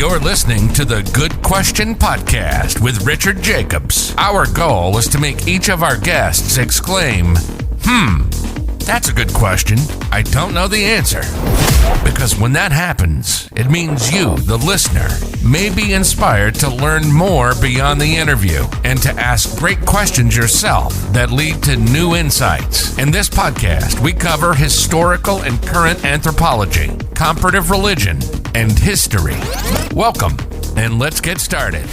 You're listening to the Good Question Podcast with Richard Jacobs. Our goal is to make each of our guests exclaim, that's a good question. I don't know the answer. Because when that happens, it means you, the listener, may be inspired to learn more beyond the interview and to ask great questions yourself that lead to new insights. In this podcast, we cover historical and current anthropology, comparative religion, and history. Welcome, and let's get started.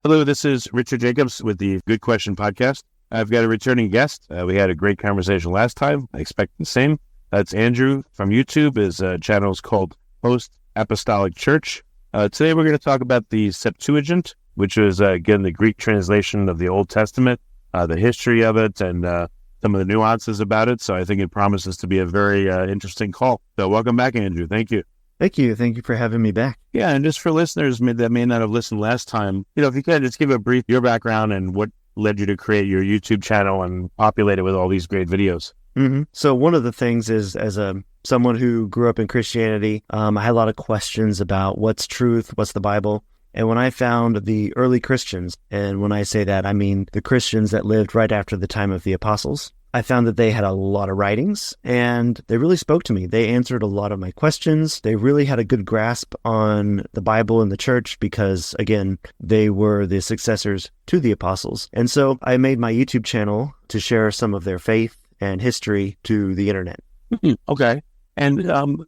Hello, this is Richard Jacobs with the Good Question Podcast. I've got a returning guest. We had a great conversation last time. I expect the same. That's Andrew from YouTube. His channel is called Post-Apostolic Church. Today we're going to talk about the Septuagint, which is, again, the Greek translation of the Old Testament, the history of it, and some of the nuances about it. So I think it promises to be a very interesting call. So welcome back, Andrew. Thank you. Thank you. Thank you for having me back. Yeah, and just for listeners that may not have listened last time, if you could just give a brief, your background and what led you to create your YouTube channel and populate it with all these great videos. Mm-hmm. So one of the things is, as someone who grew up in Christianity, I had a lot of questions about what's truth, what's the Bible. And when I found the early Christians, and when I say that, I mean the Christians that lived right after the time of the apostles, I found that they had a lot of writings, and they really spoke to me. They answered a lot of my questions. They really had a good grasp on the Bible and the church because, again, they were the successors to the apostles. And so I made my YouTube channel to share some of their faith and history to the internet. Okay. And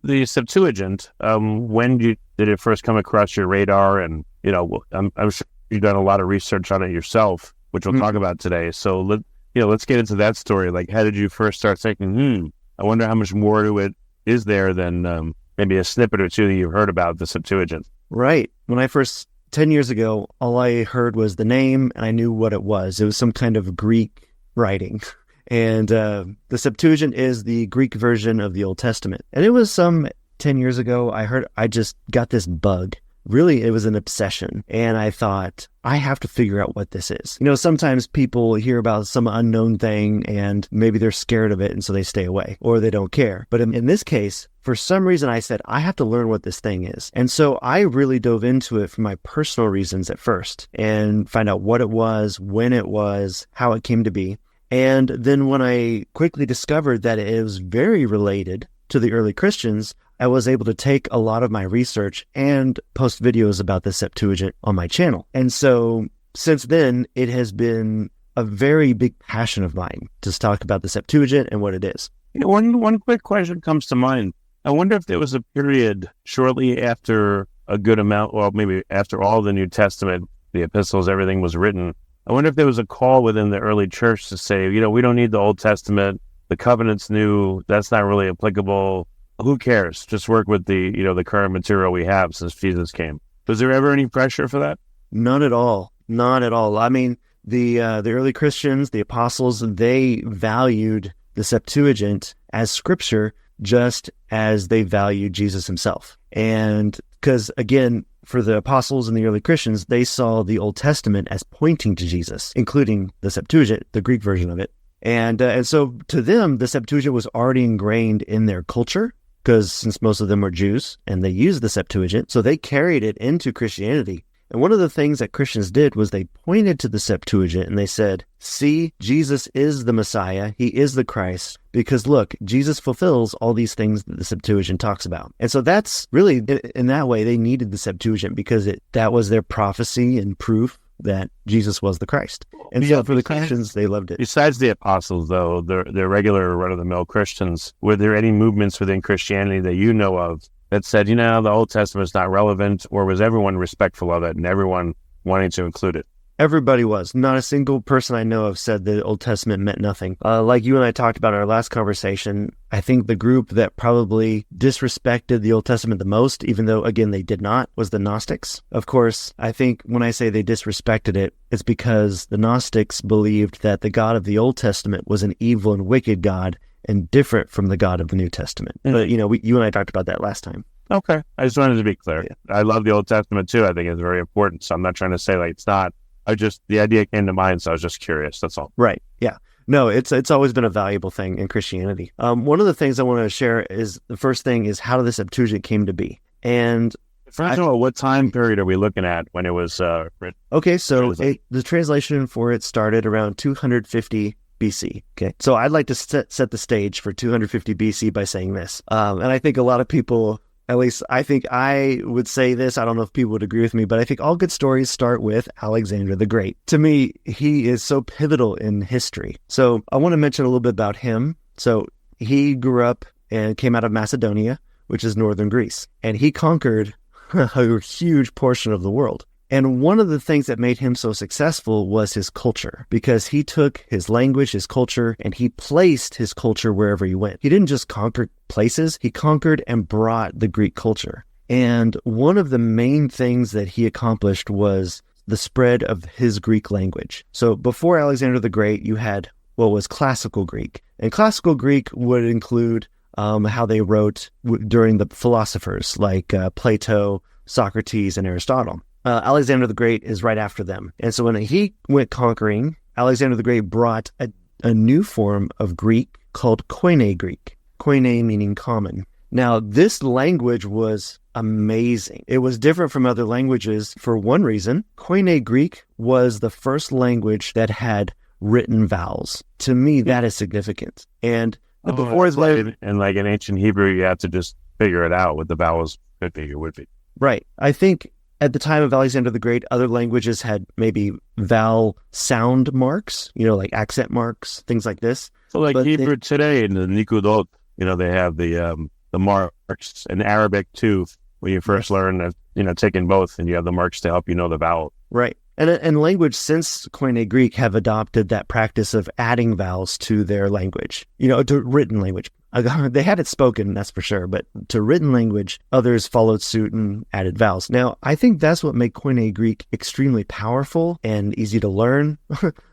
the Septuagint, when did it first come across your radar? And, I'm sure you've done a lot of research on it yourself, which we'll talk about today. So let's get into that story. Like, how did you first start thinking, I wonder how much more to it is there than maybe a snippet or two that you've heard about the Septuagint? Right. When I first, 10 years ago, all I heard was the name and I knew what it was. It was some kind of Greek writing. And the Septuagint is the Greek version of the Old Testament. And it was some 10 years ago, I just got this bug. Really, it was an obsession. And I thought, I have to figure out what this is. Sometimes people hear about some unknown thing and maybe they're scared of it and so they stay away or they don't care. But in this case, for some reason, I said, I have to learn what this thing is. And so I really dove into it for my personal reasons at first and find out what it was, when it was, how it came to be. And then when I quickly discovered that it was very related to the early Christians, I was able to take a lot of my research and post videos about the Septuagint on my channel. And so since then, it has been a very big passion of mine to talk about the Septuagint and what it is. One quick question comes to mind. I wonder if there was a period shortly after a good amount, well, maybe after all the New Testament, the epistles, everything was written. I wonder if there was a call within the early church to say, we don't need the Old Testament. The covenant's new. That's not really applicable. Who cares? Just work with the current material we have since Jesus came. Was there ever any pressure for that? None at all. Not at all. I mean, the early Christians, the apostles, they valued the Septuagint as scripture just as they valued Jesus himself. And because, again, for the apostles and the early Christians, they saw the Old Testament as pointing to Jesus, including the Septuagint, the Greek version of it. And so to them, the Septuagint was already ingrained in their culture, because since most of them were Jews and they used the Septuagint, so they carried it into Christianity. And one of the things that Christians did was they pointed to the Septuagint and they said, see, Jesus is the Messiah. He is the Christ. Because look, Jesus fulfills all these things that the Septuagint talks about. And so that's really, in that way, they needed the Septuagint because that was their prophecy and proof that Jesus was the Christ. And so for the Christians, they loved it. Besides the apostles, though, the regular run-of-the-mill Christians, were there any movements within Christianity that you know of that said, the Old Testament is not relevant, or was everyone respectful of it and everyone wanting to include it? Everybody was. Not a single person I know of said the Old Testament meant nothing. Like you and I talked about in our last conversation, I think the group that probably disrespected the Old Testament the most, even though, again, they did not, was the Gnostics. Of course, I think when I say they disrespected it, it's because the Gnostics believed that the God of the Old Testament was an evil and wicked God and different from the God of the New Testament. But, you and I talked about that last time. Okay. I just wanted to be clear. Yeah. I love the Old Testament, too. I think it's very important. So I'm not trying to say it's not. The idea came to mind, so I was just curious. That's all. Right. Yeah. No, it's always been a valuable thing in Christianity. One of the things I want to share is the first thing is how the Septuagint came to be. And First of all, what time period are we looking at when it was written? Okay, so the translation for it started around 250 BC. Okay, so I'd like to set the stage for 250 BC by saying this. And I think a lot of people, at least I think I would say this, I don't know if people would agree with me, but I think all good stories start with Alexander the Great. To me, he is so pivotal in history. So I want to mention a little bit about him. So he grew up and came out of Macedonia, which is northern Greece, and he conquered a huge portion of the world. And one of the things that made him so successful was his culture, because he took his language, his culture, and he placed his culture wherever he went. He didn't just conquer places, he conquered and brought the Greek culture. And one of the main things that he accomplished was the spread of his Greek language. So before Alexander the Great, you had what was classical Greek. And classical Greek would include how they wrote during the philosophers like Plato, Socrates, and Aristotle. Alexander the Great is right after them. And so when he went conquering, Alexander the Great brought a new form of Greek called Koine Greek. Koine meaning common. Now, this language was amazing. It was different from other languages for one reason. Koine Greek was the first language that had written vowels. To me, that is significant. And before his language, and like in ancient Hebrew, you have to just figure it out what the vowels could be or would be. Right. I think at the time of Alexander the Great, other languages had maybe vowel sound marks, like accent marks, things like this. So like Hebrew today in the Nikudot, they have the marks, in Arabic too, when you first learn that, taking both, and you have the marks to help you know the vowel. Right. And language since Koine Greek have adopted that practice of adding vowels to their language, to written language. They had it spoken, that's for sure, but to written language, others followed suit and added vowels. Now, I think that's what made Koine Greek extremely powerful and easy to learn,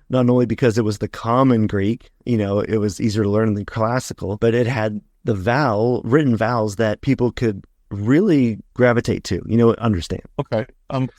not only because it was the common Greek, it was easier to learn than classical, but it had the written vowels that people could really gravitate to, understand. Okay.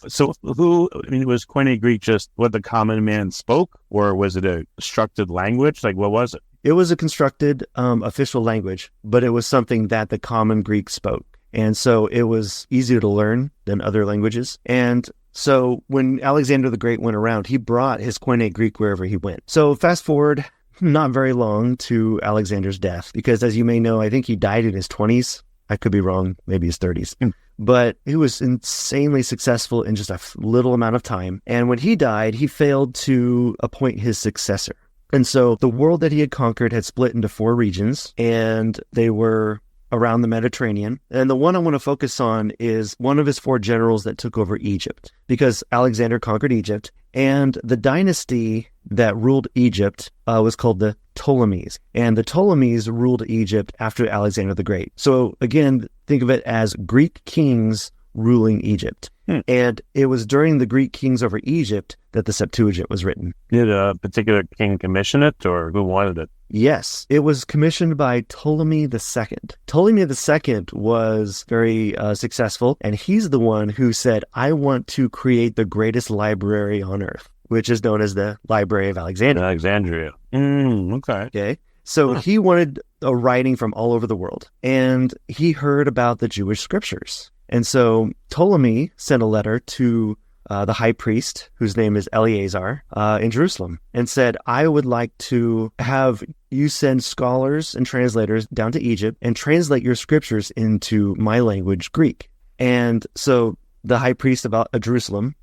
So was Koine Greek just what the common man spoke, or was it a constructed language? Like, what was it? It was a constructed official language, but it was something that the common Greek spoke. And so it was easier to learn than other languages. And so when Alexander the Great went around, he brought his Koine Greek wherever he went. So fast forward not very long to Alexander's death, because as you may know, I think he died in his 20s. I could be wrong, maybe his 30s. But he was insanely successful in just a little amount of time. And when he died, he failed to appoint his successor. And so the world that he had conquered had split into 4 regions, and they were around the Mediterranean. And the one I want to focus on is one of his 4 generals that took over Egypt, because Alexander conquered Egypt, and the dynasty that ruled Egypt was called the Ptolemies. And the Ptolemies ruled Egypt after Alexander the Great. So again, think of it as Greek kings ruling Egypt. And it was during the Greek kings over Egypt that the Septuagint was written. Did a particular king commission it, or who wanted it? Yes, it was commissioned by Ptolemy II. Ptolemy II was very successful, and he's the one who said, I want to create the greatest library on earth, which is known as the Library of Alexandria. Alexandria. Okay. So he wanted a writing from all over the world, and he heard about the Jewish scriptures. And so Ptolemy sent a letter to the high priest, whose name is Eleazar, in Jerusalem, and said, I would like to have you send scholars and translators down to Egypt and translate your scriptures into my language, Greek. And so the high priest of Jerusalem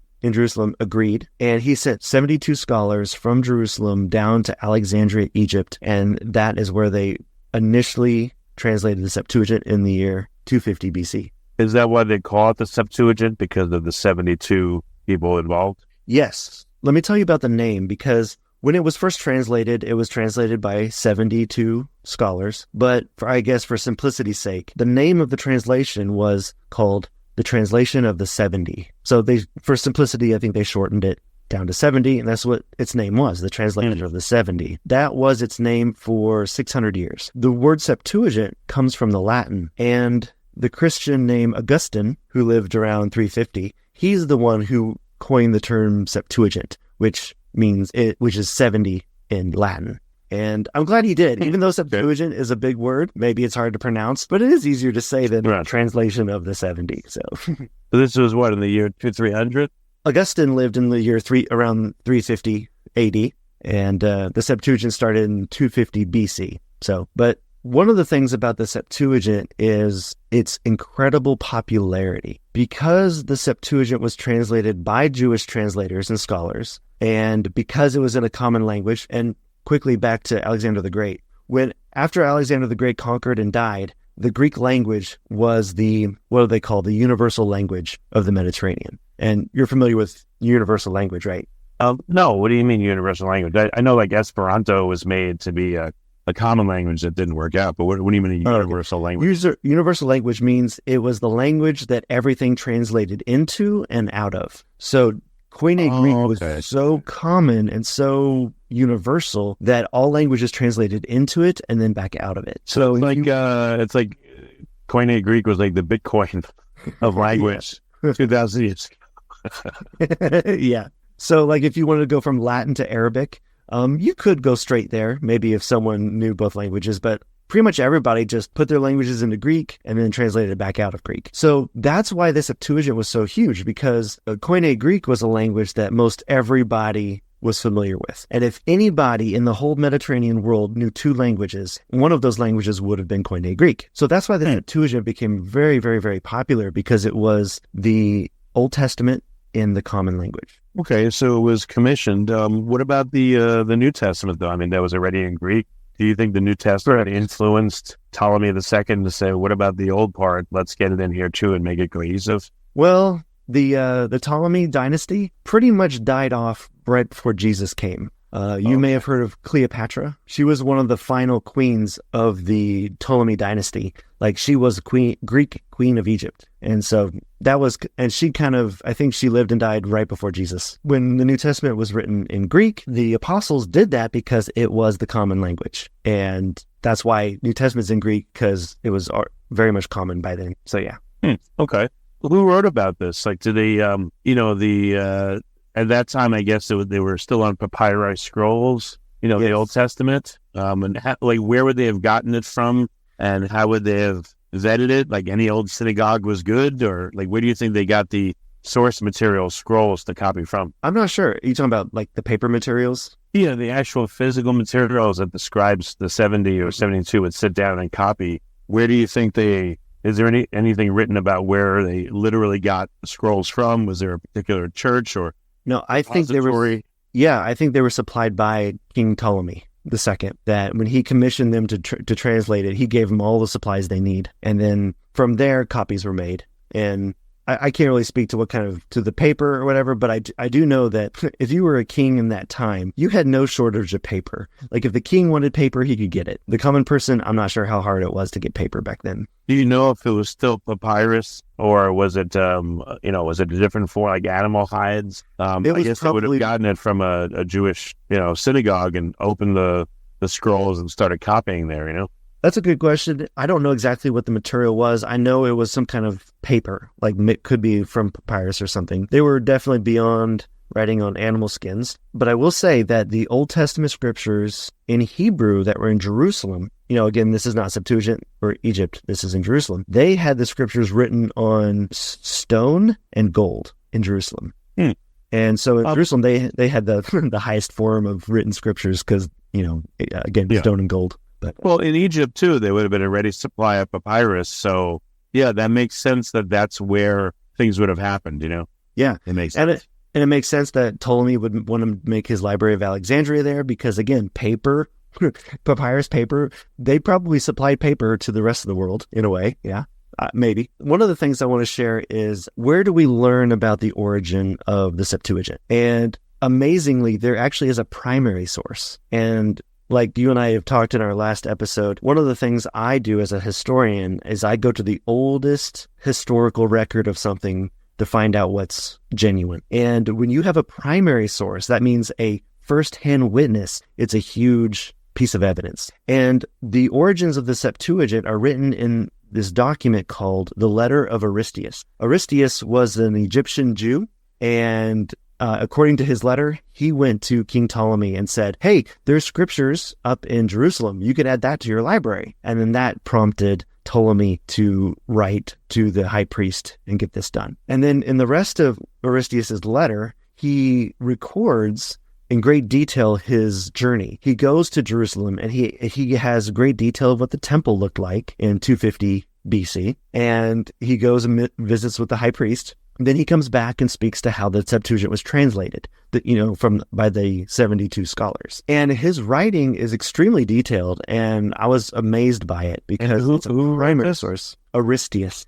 agreed, and he sent 72 scholars from Jerusalem down to Alexandria, Egypt, and that is where they initially translated the Septuagint in the year 250 BC. Is that why they call it the Septuagint, because of the 72 people involved? Yes. Let me tell you about the name, because when it was first translated, it was translated by 72 scholars. But for simplicity's sake, the name of the translation was called the Translation of the 70. So for simplicity, I think they shortened it down to 70, and that's what its name was, the Translation of the 70. That was its name for 600 years. The word Septuagint comes from the Latin, and the Christian named Augustine, who lived around 350, he's the one who coined the term Septuagint, which is 70 in Latin. And I'm glad he did, even though Septuagint is a big word. Maybe it's hard to pronounce, but it is easier to say than a translation of the 70. So this was what, in the year 300? Augustine lived in the year around 350 AD, and the Septuagint started in 250 BC. So, but one of the things about the Septuagint is its incredible popularity. Because the Septuagint was translated by Jewish translators and scholars, and because it was in a common language, and quickly back to Alexander the Great. After Alexander the Great conquered and died, the Greek language was the universal language of the Mediterranean. And you're familiar with universal language, right? No, what do you mean universal language? I know like Esperanto was made to be a common language that didn't work out, but what do you mean a universal language? Universal language means it was the language that everything translated into and out of. So Koine Greek was so common and so universal that all languages translated into it and then back out of it. So it's like Koine Greek was like the Bitcoin of language 2,000 years ago. Yeah. So like if you wanted to go from Latin to Arabic, you could go straight there, maybe if someone knew both languages, but pretty much everybody just put their languages into Greek and then translated it back out of Greek. So that's why the Septuagint was so huge, because Koine Greek was a language that most everybody was familiar with. And if anybody in the whole Mediterranean world knew two languages, one of those languages would have been Koine Greek. So that's why the Septuagint became very, very, very popular, because it was the Old Testament in the common language. Okay, so it was commissioned. What about the New Testament, though? I mean, that was already in Greek. Do you think the New Testament influenced Ptolemy II to say, what about the old part? Let's get it in here too and make it cohesive? Well, the Ptolemy dynasty pretty much died off right before Jesus came. You may have heard of Cleopatra. She was one of the final queens of the Ptolemy dynasty. Like, she was Greek queen of Egypt. And so she I think she lived and died right before Jesus. When the New Testament was written in Greek, the apostles did that because it was the common language. And that's why New Testament's in Greek, because it was very much common by then. So yeah. Okay. Who wrote about this? Like, did they, at that time, I guess they were still on papyri scrolls, yes. The Old Testament. And where would they have gotten it from, and how would they have vetted it? Like, any old synagogue was good, or like, where do you think they got the source material scrolls to copy from? I'm not sure. Are you talking about like the paper materials? Yeah, the actual physical materials that the scribes, the 70 or 72, would sit down and copy. Where do you think is there anything written about where they literally got the scrolls from? Was there a particular church or? No, I think they were supplied by King Ptolemy II, that when he commissioned them to translate it, he gave them all the supplies they need. And then from there, copies were made. And I can't really speak to to the paper or whatever, but I do know that if you were a king in that time, you had no shortage of paper. Like, if the king wanted paper, he could get it. The common person, I'm not sure how hard it was to get paper back then. Do you know if it was still papyrus, or was it, was it a different form, like animal hides? I guess they would have gotten it from a Jewish, synagogue and opened the scrolls and started copying there, That's a good question. I don't know exactly what the material was. I know it was some kind of paper, like it could be from papyrus or something. They were definitely beyond writing on animal skins. But I will say that the Old Testament scriptures in Hebrew that were in Jerusalem, again, this is not Septuagint or Egypt, this is in Jerusalem. They had the scriptures written on stone and gold in Jerusalem. And so in Jerusalem, they had the highest form of written scriptures because, stone and gold. But, well, in Egypt, too, they would have been a ready supply of papyrus. So, yeah, that makes sense that's where things would have happened, Yeah. It makes sense. And it makes sense that Ptolemy would want to make his Library of Alexandria there because, again, paper, papyrus paper, they probably supplied paper to the rest of the world in a way. Yeah, maybe. One of the things I want to share is, where do we learn about the origin of the Septuagint? And amazingly, there actually is a primary source. And like you and I have talked in our last episode, one of the things I do as a historian is I go to the oldest historical record of something to find out what's genuine. And when you have a primary source, that means a first-hand witness. It's a huge piece of evidence. And the origins of the Septuagint are written in this document called the Letter of Aristeas. Aristeas was an Egyptian Jew, and according to his letter, he went to King Ptolemy and said, hey, there's scriptures up in Jerusalem. You could add that to your library. And then that prompted Ptolemy to write to the high priest and get this done. And then in the rest of Aristeas' letter, he records in great detail his journey. He goes to Jerusalem and he has great detail of what the temple looked like in 250 BC. And he goes and visits with the high priest. Then he comes back and speaks to how the Septuagint was translated, by the 72 scholars. And his writing is extremely detailed, and I was amazed by it because it's a primary source. Aristeas.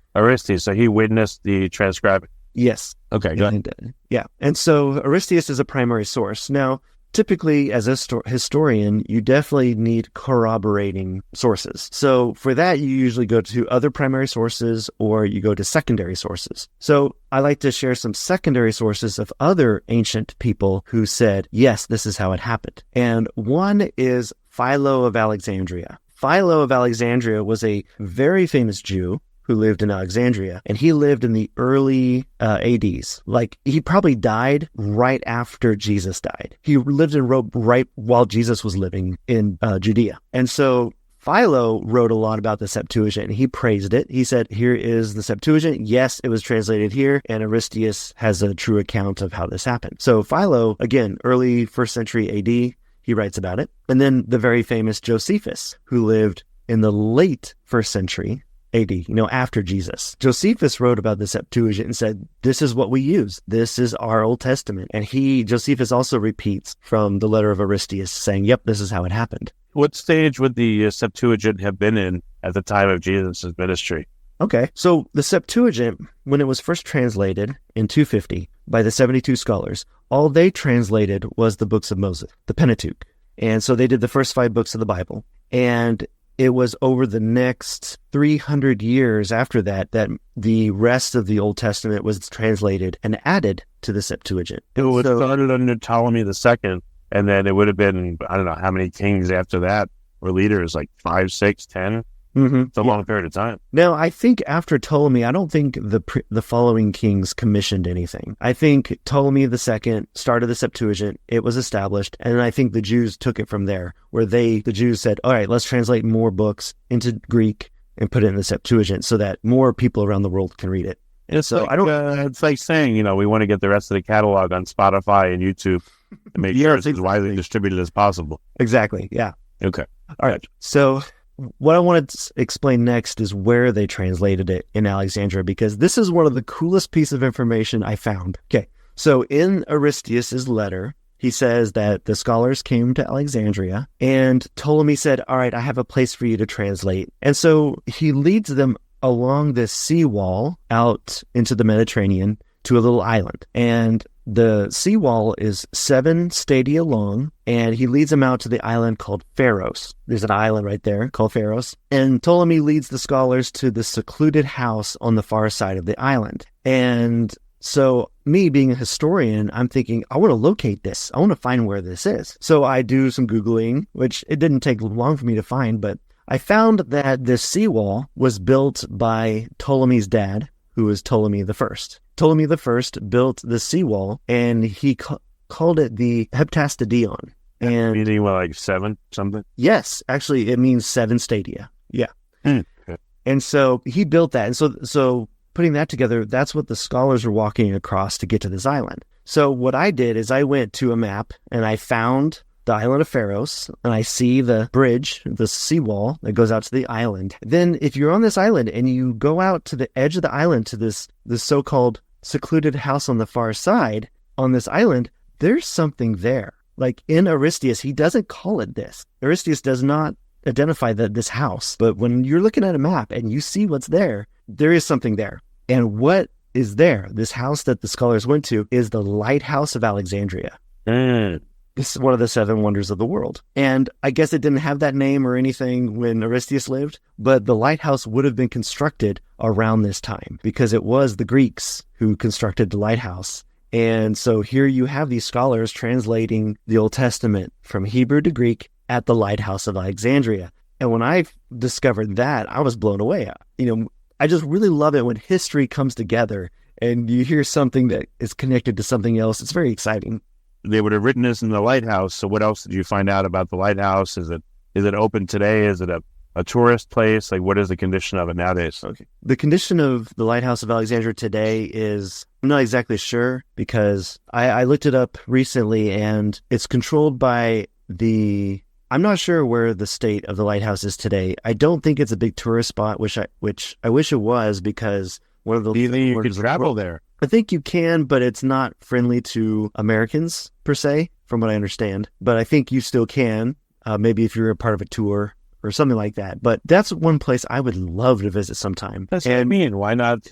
So he witnessed the transcribing. Yes. Okay, go ahead. Yeah. And so Aristeas is a primary source. Now, typically, as a historian, you definitely need corroborating sources. So for that, you usually go to other primary sources or you go to secondary sources. So I like to share some secondary sources of other ancient people who said, yes, this is how it happened. And one is Philo of Alexandria. Philo of Alexandria was a very famous Jew who lived in Alexandria, and he lived in the early ADs. Like, he probably died right after Jesus died. He lived in Rome right while Jesus was living in Judea. And so Philo wrote a lot about the Septuagint, and he praised it. He said, here is the Septuagint. Yes, it was translated here, and Aristeas has a true account of how this happened. So Philo, again, early 1st century AD, he writes about it. And then the very famous Josephus, who lived in the late 1st century AD, after Jesus. Josephus wrote about the Septuagint and said, this is what we use. This is our Old Testament. And Josephus also repeats from the letter of Aristeas saying, yep, this is how it happened. What stage would the Septuagint have been in at the time of Jesus' ministry? Okay, so the Septuagint, when it was first translated in 250 by the 72 scholars, all they translated was the books of Moses, the Pentateuch. And so they did the first 5 books of the Bible. And it was over the next 300 years after that the rest of the Old Testament was translated and added to the Septuagint. It was started under Ptolemy II, and then it would have been, I don't know how many kings after that were leaders, like 5, 6, 10. Mm-hmm. It's a long period of time. Now, I think after Ptolemy, I don't think the following kings commissioned anything. I think Ptolemy II started the Septuagint, it was established, and I think the Jews took it from there, where the Jews said, all right, let's translate more books into Greek and put it in the Septuagint so that more people around the world can read it. And so it's like saying, we want to get the rest of the catalog on Spotify and YouTube and make sure it's as widely distributed as possible. Exactly, yeah. Okay. All right, so what I want to explain next is where they translated it in Alexandria, because this is one of the coolest pieces of information I found. Okay, so in Aristeas' letter, he says that the scholars came to Alexandria and Ptolemy said, all right, I have a place for you to translate. And so he leads them along this seawall out into the Mediterranean to a little island. And the seawall is 7 stadia long, and he leads them out to the island called Pharos. There's an island right there called Pharos. And Ptolemy leads the scholars to the secluded house on the far side of the island. And so me being a historian, I'm thinking, I want to locate this. I want to find where this is. So I do some Googling, which it didn't take long for me to find, but I found that this seawall was built by Ptolemy's dad, who was Ptolemy I. Ptolemy I built the seawall, and he called it the Heptastadion. And meaning like 7 something? Yes, actually, it means 7 stadia. Yeah. Okay. And so he built that. And so putting that together, that's what the scholars were walking across to get to this island. So what I did is I went to a map and I found the island of Pharos, and I see the bridge, the seawall that goes out to the island. Then if you're on this island and you go out to the edge of the island to this so-called secluded house on the far side, on this island, there's something there. Like in Aristeas, he doesn't call it this. Aristeas does not identify this house. But when you're looking at a map and you see what's there, there is something there. And what is there? This house that the scholars went to is the Lighthouse of Alexandria. This is one of the 7 wonders of the world. And I guess it didn't have that name or anything when Aristeas lived, but the lighthouse would have been constructed around this time because it was the Greeks who constructed the lighthouse. And so here you have these scholars translating the Old Testament from Hebrew to Greek at the Lighthouse of Alexandria. And when I discovered that, I was blown away. I just really love it when history comes together and you hear something that is connected to something else. It's very exciting. They would have written this in the lighthouse. So what else did you find out about the lighthouse? Is it open today? Is it a tourist place? Like, what is the condition of it nowadays? Okay. The condition of the Lighthouse of Alexandria today is, I'm not exactly sure, because I looked it up recently, and it's controlled by I'm not sure where the state of the lighthouse is today. I don't think it's a big tourist spot, which I wish it was, because one of the... Do you think you could travel there? I think you can, but it's not friendly to Americans, per se, from what I understand. But I think you still can, maybe if you're a part of a tour or something like that. But that's one place I would love to visit sometime. That's what I mean. Why not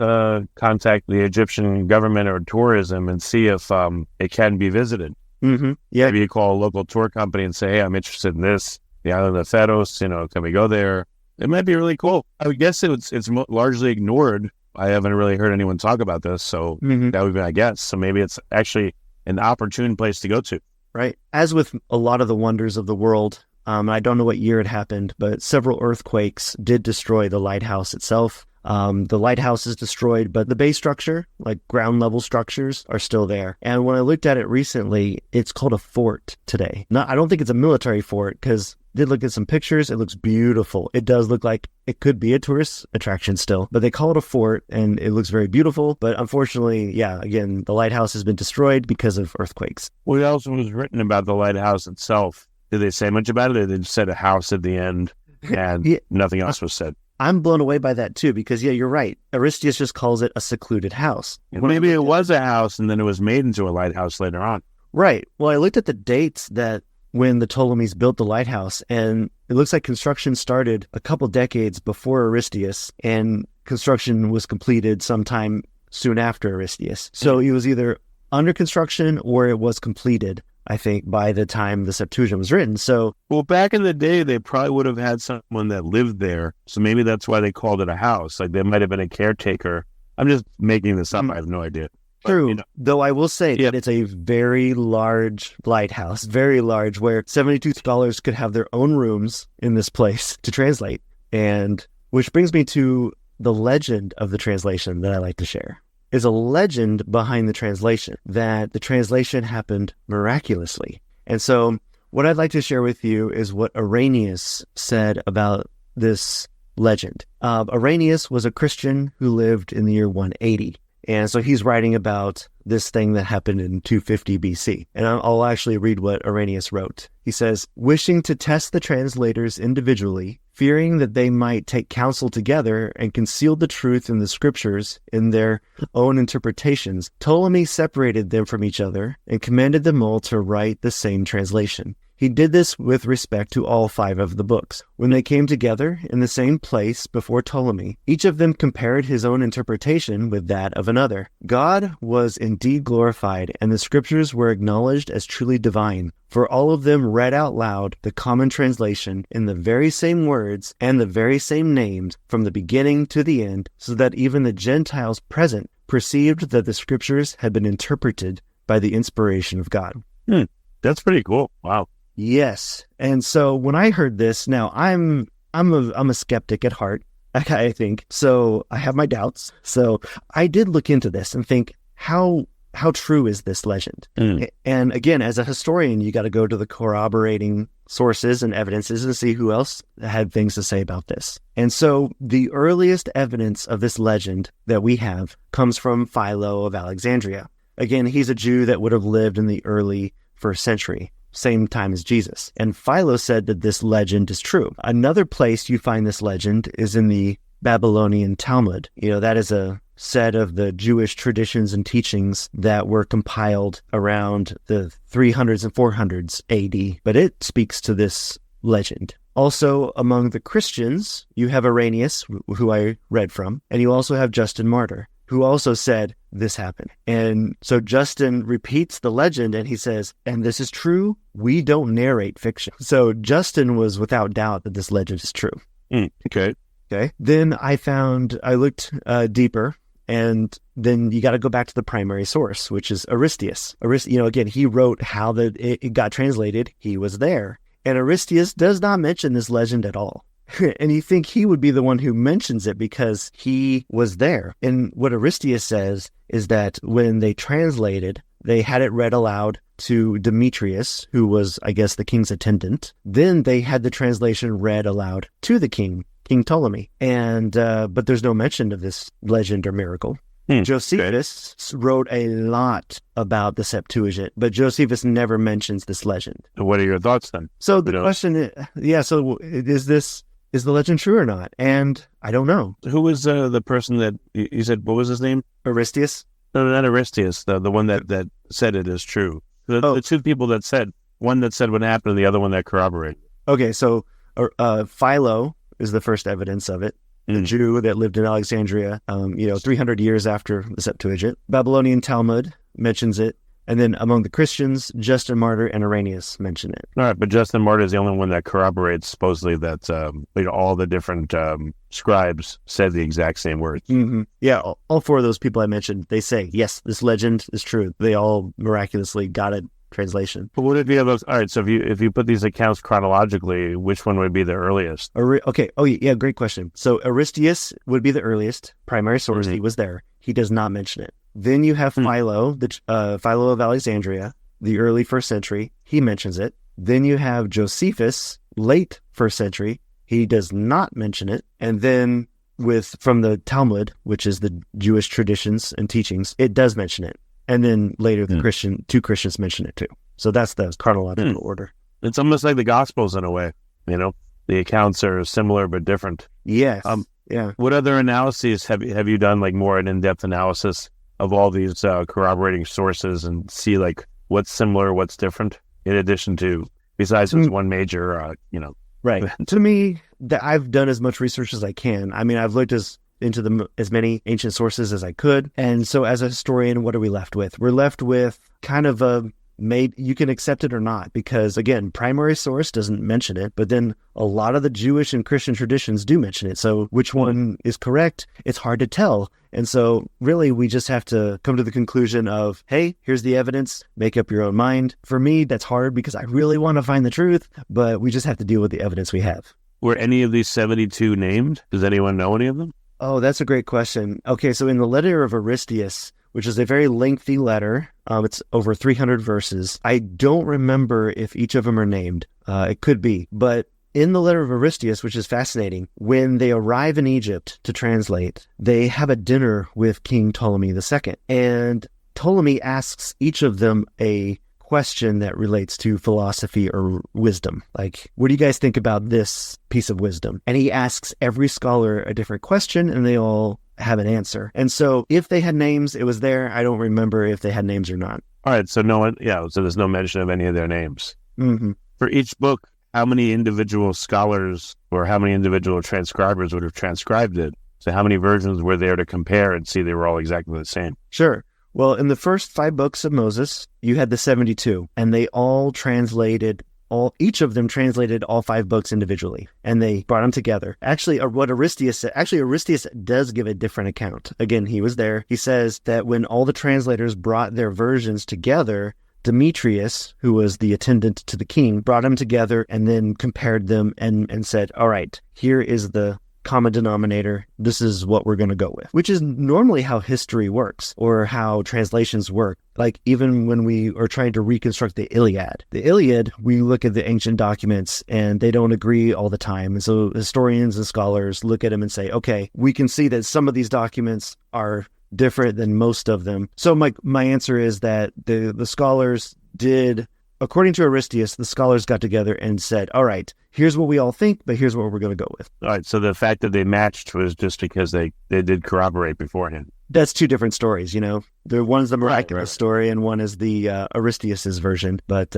contact the Egyptian government or tourism and see if it can be visited? Mm-hmm. Yeah. Maybe you call a local tour company and say, hey, I'm interested in this, the island of Pharos, can we go there? It might be really cool. I would guess it's largely ignored. I haven't really heard anyone talk about this, so that would be my guess. So maybe it's actually an opportune place to go to. Right. As with a lot of the wonders of the world, I don't know what year it happened, but several earthquakes did destroy the lighthouse itself. The lighthouse is destroyed, but the base structure, like ground level structures, are still there. And when I looked at it recently, it's called a fort today. I don't think it's a military fort, because I did look at some pictures. It looks beautiful. It does look like it could be a tourist attraction still, but they call it a fort, and it looks very beautiful. But unfortunately, again, the lighthouse has been destroyed because of earthquakes. What else was written about the lighthouse itself? Did they say much about it? Or they just said a house at the end, and nothing else was said? I'm blown away by that too, because you're right. Aristeas just calls it a secluded house. Maybe it was a house and then it was made into a lighthouse later on. Right. Well, I looked at the dates that when the Ptolemies built the lighthouse, and it looks like construction started a couple decades before Aristeas, and construction was completed sometime soon after Aristeas. So it was either under construction or it was completed, I think, by the time the Septuagint was written. So, well, back in the day, they probably would have had someone that lived there. So maybe that's why they called it a house. Like, there might have been a caretaker. I'm just making this up. I have no idea. True. But, though I will say that it's a very large lighthouse, very large, where 72 scholars could have their own rooms in this place to translate. And which brings me to the legend of the translation that I like to share. Is a legend behind the translation, that the translation happened miraculously. And so what I'd like to share with you is what Irenaeus said about this legend. Irenaeus was a Christian who lived in the year 180. And so he's writing about this thing that happened in 250 BC. And I'll actually read what Irenaeus wrote. He says, wishing to test the translators individually, fearing that they might take counsel together and conceal the truth in the scriptures in their own interpretations, Ptolemy separated them from each other and commanded them all to write the same translation. He did this with respect to all 5 of the books. When they came together in the same place before Ptolemy, each of them compared his own interpretation with that of another. God was indeed glorified, and the scriptures were acknowledged as truly divine, for all of them read out loud the common translation in the very same words and the very same names from the beginning to the end, so that even the Gentiles present perceived that the scriptures had been interpreted by the inspiration of God. That's pretty cool. Wow. Yes. And so when I heard this, now I'm a skeptic at heart, I think. So I have my doubts. So I did look into this and think, how true is this legend? And again, as a historian, you got to go to the corroborating sources and evidences and see who else had things to say about this. And so the earliest evidence of this legend that we have comes from Philo of Alexandria. Again, he's a Jew that would have lived in the early 1st century. Same time as Jesus. And Philo said that this legend is true. Another place you find this legend is in the Babylonian Talmud. That is a set of the Jewish traditions and teachings that were compiled around the 300s and 400s AD. But it speaks to this legend. Also, among the Christians, you have Irenaeus, who I read from, and you also have Justin Martyr, who also said this happened. And so Justin repeats the legend and he says, and this is true, we don't narrate fiction. So Justin was without doubt that this legend is true. Okay. Then I looked deeper, and then you got to go back to the primary source, which is Aristeas. Again, he wrote how it got translated. He was there. And Aristeas does not mention this legend at all. And you think he would be the one who mentions it because he was there. And what Aristeas says is that when they translated, they had it read aloud to Demetrius, who was, I guess, the king's attendant. Then they had the translation read aloud to the king, King Ptolemy. And but there's no mention of this legend or miracle. Josephus wrote a lot about the Septuagint, but Josephus never mentions this legend. What are your thoughts then? So the question is, so is the legend true or not? And I don't know. Who was the person that you said, what was his name? Aristeas? No, not Aristeas, the one that said it is true. The two people that said, one that said what happened and the other one that corroborated. Okay, so Philo is the first evidence of it. The Jew that lived in Alexandria, 300 years after the Septuagint. Babylonian Talmud mentions it. And then among the Christians, Justin Martyr and Irenaeus mention it. All right, but Justin Martyr is the only one that corroborates supposedly that all the different scribes said the exact same words. Mm-hmm. Yeah, all four of those people I mentioned, they say, yes, this legend is true. They all miraculously got it. Translation. But what if you have those? All right, so if you put these accounts chronologically, which one would be the earliest? Okay. Oh, yeah. Great question. So Aristeas would be the earliest primary source. He was there. He does not mention it. Then you have Philo, Philo of Alexandria, the early 1st century. He mentions it. Then you have Josephus, late 1st century. He does not mention it. And then from the Talmud, which is the Jewish traditions and teachings, it does mention it. And then later, two Christians mention it too. So that's the chronological order. It's almost like the Gospels in a way. The accounts are similar but different. Yes. Yeah. What other analyses have you done? Like more an in-depth analysis of all these corroborating sources and see like what's similar, what's different, in addition to besides this one major, Right. To me, I've done as much research as I can. I mean, I've looked into as many ancient sources as I could. And so as a historian, what are we left with? We're left with kind of you can accept it or not, because again, primary source doesn't mention it, but then a lot of the Jewish and Christian traditions do mention it. So which one is correct? It's hard to tell. And so really we just have to come to the conclusion of, hey, here's the evidence, make up your own mind. For me, that's hard because I really want to find the truth, but we just have to deal with the evidence we have. Were any of these 72 named? Does anyone know any of them? Oh, that's a great question. Okay, so in the letter of Aristeas, which is a very lengthy letter, it's over 300 verses. I don't remember if each of them are named. It could be. But in the letter of Aristeas, which is fascinating, when they arrive in Egypt to translate, they have a dinner with King Ptolemy II. And Ptolemy asks each of them a question that relates to philosophy or wisdom. Like, what do you guys think about this piece of wisdom? And he asks every scholar a different question and they all have an answer. And so if they had names, it was there. I don't remember if they had names or not. All right. So so there's no mention of any of their names. Mm-hmm. For each book, how many individual scholars or how many individual transcribers would have transcribed it? So how many versions were there to compare and see they were all exactly the same? Sure. Well, in the first 5 books of Moses, you had the 72, and they all each of them translated all 5 books individually, and they brought them together. Actually, what Aristeas said, Aristeas does give a different account. Again, he was there. He says that when all the translators brought their versions together, Demetrius, who was the attendant to the king, brought them together and then compared them and said, all right, here is the common denominator. This is what we're going to go with, which is normally how history works or how translations work. Like even when we are trying to reconstruct the Iliad, we look at the ancient documents and they don't agree all the time. And so historians and scholars look at them and say, okay, we can see that some of these documents are different than most of them. So my answer is that the scholars did, according to Aristeas, the scholars got together and said, all right, here's what we all think, but here's what we're going to go with. All right, so the fact that they matched was just because they did corroborate beforehand. That's 2 different stories, One's the miraculous story and one is the Aristeas' version. But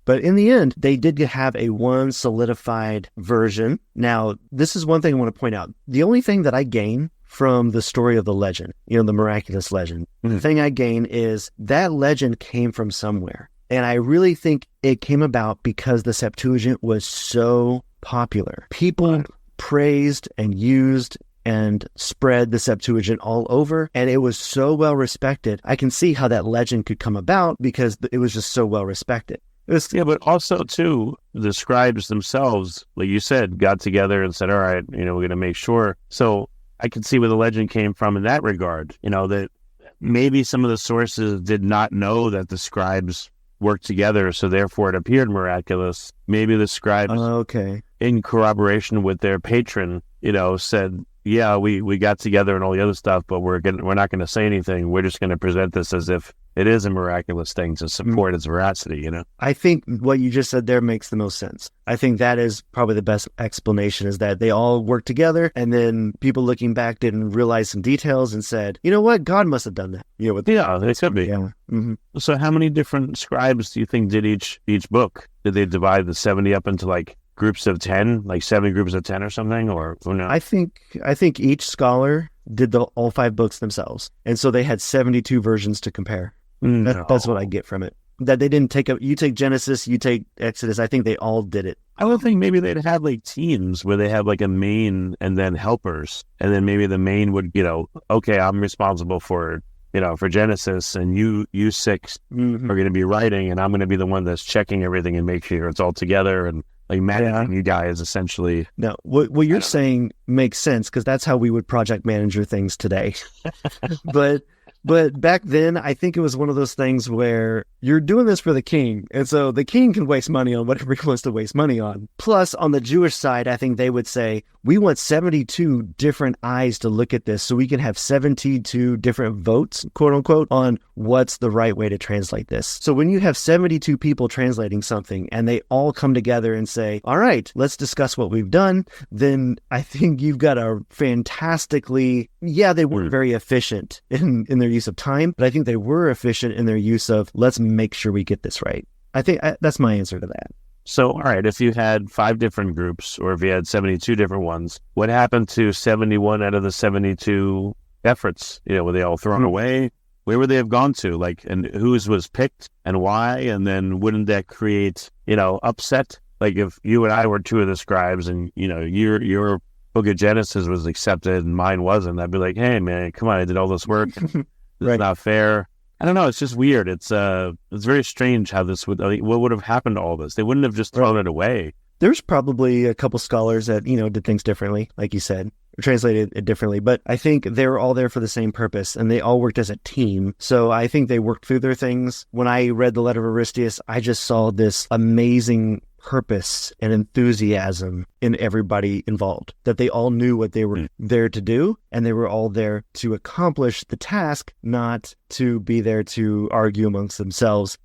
in the end, they did have one solidified version. Now, this is one thing I want to point out. The only thing that I gain from the story of the legend, the miraculous legend, the thing I gain is that legend came from somewhere. And I really think it came about because the Septuagint was so popular. People praised and used and spread the Septuagint all over, and it was so well respected. I can see how that legend could come about because it was just so well respected. Yeah, but also, too, the scribes themselves, like you said, got together and said, all right, we're going to make sure. So I can see where the legend came from in that regard, that maybe some of the sources did not know that the scribes worked together, so therefore it appeared miraculous. Maybe the scribes, in corroboration with their patron, said, yeah, we got together and all the other stuff, but we're not going to say anything. We're just going to present this as if it is a miraculous thing to support its veracity, I think what you just said there makes the most sense. I think that is probably the best explanation, is that they all worked together, and then people looking back didn't realize some details and said, you know what, God must have done that. Yeah, it could be. Yeah. Mm-hmm. So how many different scribes do you think did each book? Did they divide the 70 up into like groups of 10, like 7 groups of 10 or something, or who knows? I think each scholar did all 5 books themselves, and so they had 72 versions to compare. That's what I get from it. That they didn't you take Genesis, you take Exodus. I think they all did it. I would think maybe they'd have like teams where they have like a main and then helpers, and then maybe the main would, okay, I'm responsible for Genesis, and you 6 are going to be writing, and I'm going to be the one that's checking everything and make sure it's all together, and like managing you guys essentially. No, what you're saying makes sense, because that's how we would project manager things today. But back then, I think it was one of those things where you're doing this for the king. And so the king can waste money on whatever he wants to waste money on. Plus, on the Jewish side, I think they would say, we want 72 different eyes to look at this, so we can have 72 different votes, quote unquote, on what's the right way to translate this. So when you have 72 people translating something and they all come together and say, all right, let's discuss what we've done, then I think you've got a fantastically, they weren't very efficient in their use of time, but I think they were efficient in their use of, let's make sure we get this right. I think that's my answer to that. So, all right, if you had 5 different groups, or if you had 72 different ones, what happened to 71 out of the 72 efforts? Were they all thrown away? Where would they have gone to? And whose was picked and why? And then wouldn't that create, upset? Like if you and I were 2 of the scribes, and, your book of Genesis was accepted and mine wasn't, I'd be like, hey, man, come on, I did all this work. It's not fair. I don't know. It's just weird. It's very strange how this what would have happened to all this. They wouldn't have just thrown it away. There's probably a couple scholars that, did things differently, like you said, or translated it differently. But I think they were all there for the same purpose, and they all worked as a team. So I think they worked through their things. When I read the letter of Aristeas, I just saw this amazing purpose and enthusiasm in everybody involved, that they all knew what they were there to do, and they were all there to accomplish the task, not to be there to argue amongst themselves,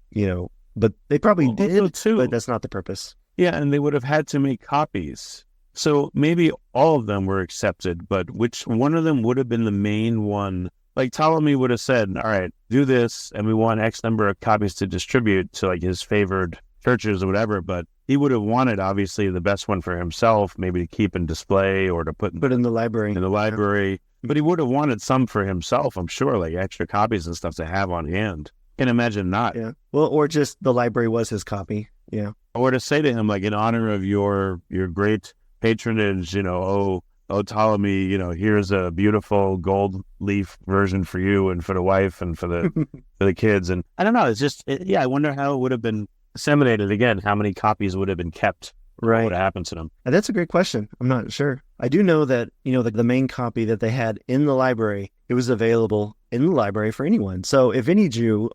but they probably did too, but that's not the purpose. Yeah, and they would have had to make copies. So maybe all of them were accepted, but which one of them would have been the main one? Like Ptolemy would have said, all right, do this, and we want X number of copies to distribute to like his favored churches or whatever, but he would have wanted, obviously, the best one for himself, maybe to keep in display or to put in the library. But he would have wanted some for himself, I'm sure, like extra copies and stuff to have on hand. Can't imagine not. Yeah. Well, or just the library was his copy. Yeah. Or to say to him, like, in honor of your great patronage, oh Ptolemy, here's a beautiful gold leaf version for you and for the wife and for the for the kids. And I don't know. It's just, I wonder how it would have been disseminated again. How many copies would have been kept? Right. What would have happened to them? And that's a great question. I'm not sure. I do know that, the main copy that they had in the library, it was available in the library for anyone. So if any Jew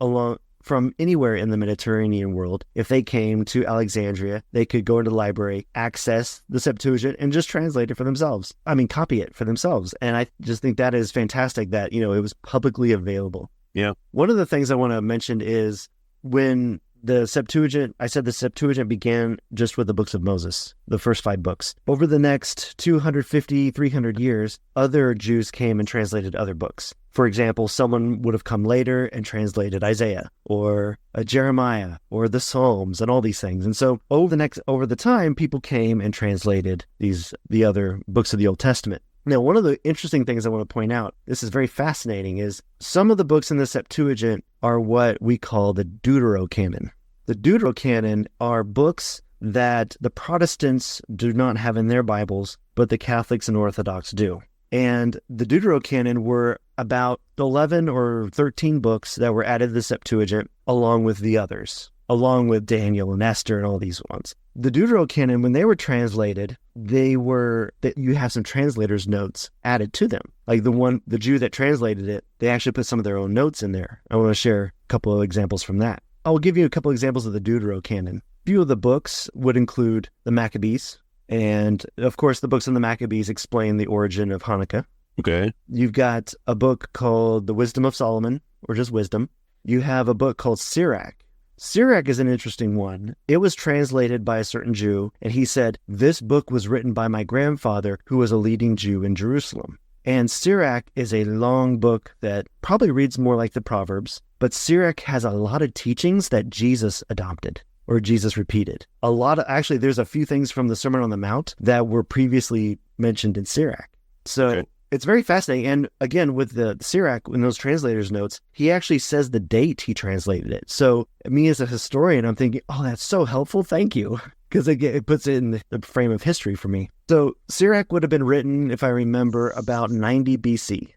from anywhere in the Mediterranean world, if they came to Alexandria, they could go into the library, access the Septuagint, and just translate it for themselves. Copy it for themselves. And I just think that is fantastic that, it was publicly available. Yeah. One of the things I want to mention is when the Septuagint, I said the Septuagint began just with the books of Moses, the first 5 books. Over the next 250, 300 years, other Jews came and translated other books. For example, someone would have come later and translated Isaiah or Jeremiah or the Psalms and all these things. And so over the time, people came and translated the other books of the Old Testament. Now, one of the interesting things I want to point out, this is very fascinating, is some of the books in the Septuagint are what we call the Deuterocanon. The Deuterocanon are books that the Protestants do not have in their Bibles, but the Catholics and Orthodox do. And the Deuterocanon were about 11 or 13 books that were added to the Septuagint along with the others. along with Daniel and Esther and all these ones. The Deuterocanon, when they were translated, you have some translators' notes added to them. Like the Jew that translated it, they actually put some of their own notes in there. I want to share a couple of examples from that. I'll give you a couple examples of the Deuterocanon. A few of the books would include the Maccabees, and of course the books on the Maccabees explain the origin of Hanukkah. Okay. You've got a book called The Wisdom of Solomon, or just Wisdom. You have a book called Sirach. Sirach is an interesting one. It was translated by a certain Jew, and he said, this book was written by my grandfather, who was a leading Jew in Jerusalem. And Sirach is a long book that probably reads more like the Proverbs, but Sirach has a lot of teachings that Jesus adopted, or Jesus repeated. Actually, there's a few things from the Sermon on the Mount that were previously mentioned in Sirach. So okay. It's very fascinating. And again, with the Sirach, in those translators' notes, he actually says the date he translated it. So me as a historian, I'm thinking, oh, that's so helpful. Thank you. Because it puts it in the frame of history for me. So Sirach would have been written, if I remember, about 90 BC.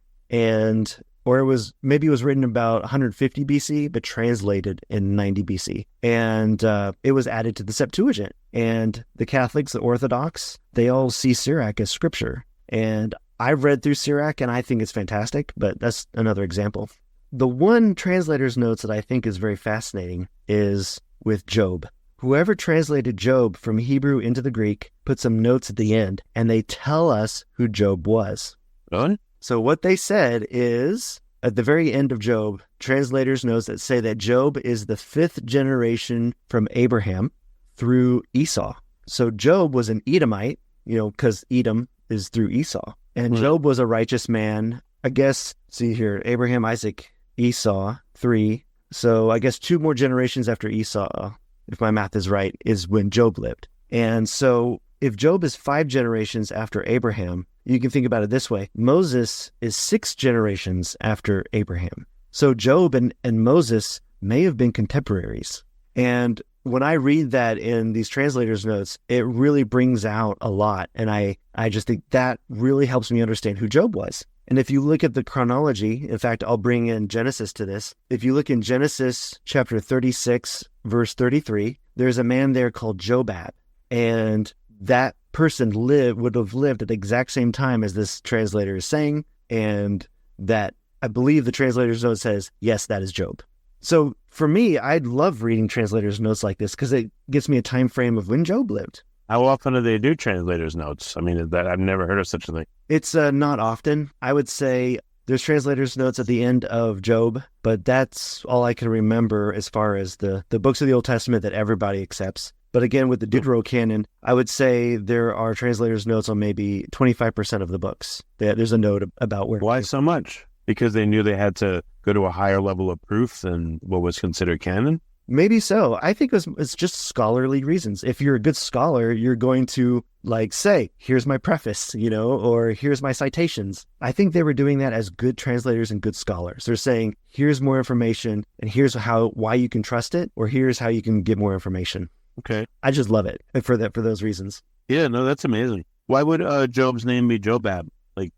Or it was written about 150 BC, but translated in 90 BC. And it was added to the Septuagint. And the Catholics, the Orthodox, they all see Sirach as scripture. And I've read through Sirach, and I think it's fantastic, but that's another example. The one translator's notes that I think is very fascinating is with Job. Whoever translated Job from Hebrew into the Greek put some notes at the end, and they tell us who Job was. Really? So what they said is, at the very end of Job, translators' notes that say that Job is the 5th generation from Abraham through Esau. So Job was an Edomite, because Edom is through Esau. And Job was a righteous man. I guess, see here, Abraham, Isaac, Esau, 3. So I guess 2 more generations after Esau, if my math is right, is when Job lived. And so if Job is 5 generations after Abraham, you can think about it this way. Moses is 6 generations after Abraham. So Job and Moses may have been contemporaries. And when I read that in these translators' notes, it really brings out a lot. And I just think that really helps me understand who Job was. And if you look at the chronology, in fact, I'll bring in Genesis to this. If you look in Genesis chapter 36, verse 33, there's a man there called Jobab. And that person would have lived at the exact same time as this translator is saying. And that, I believe the translator's note says, yes, that is Job. So for me, I'd love reading translators' notes like this because it gives me a time frame of when Job lived. How often do they do translators' notes? I mean, I've never heard of such a thing. It's not often. I would say there's translators' notes at the end of Job, but that's all I can remember as far as the books of the Old Testament that everybody accepts. But again, with the Deuterocanon, I would say there are translators' notes on maybe 25% of the books. There's a note about where. Why so much? Because they knew they had to go to a higher level of proof than what was considered canon? Maybe so. I think it's just scholarly reasons. If you're a good scholar, you're going to say, here's my preface, or here's my citations. I think they were doing that as good translators and good scholars. They're saying, here's more information, and here's why you can trust it, or here's how you can get more information. Okay. I just love it for those reasons. Yeah, no, that's amazing. Why would Job's name be Jobab?